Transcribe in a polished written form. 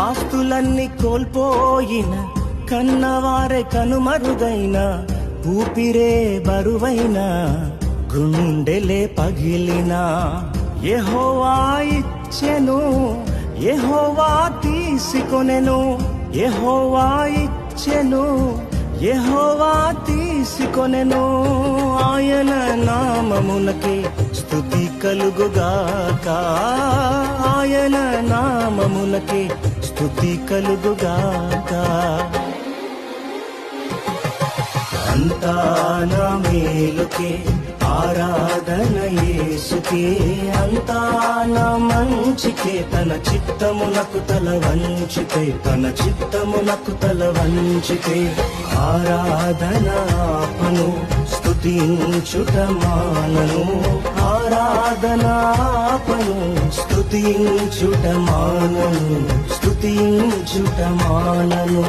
ఆస్తులన్నీ కోల్పోయిన, కన్నవారే కనుమరుగైన, ఊపిరే బరువైన, గుండెలే పగిలిన, యెహోవా ఇచ్చెను, యెహోవా తీసుకొనెను, యెహోవా ఇచ్చెను, యెహోవా తీసుకొనెను. ఆయన నామమునకే స్తుతి కలుగుగాక, ఆయన నామమునకే స్తుతి కలుగుగాక. అంతా నా మేలుకే ఆరాధన యేసుకే, అంతా నా మంచికే, తన చిత్తమునకు తల వంచితే, తన చిత్తమునకు తల వంచితే, ఆరాధన ఆపను, స్తుతించుట మానను, ఆరాధన ఆపను, స్తుతించుట మానను, స్తుతించుట మానను.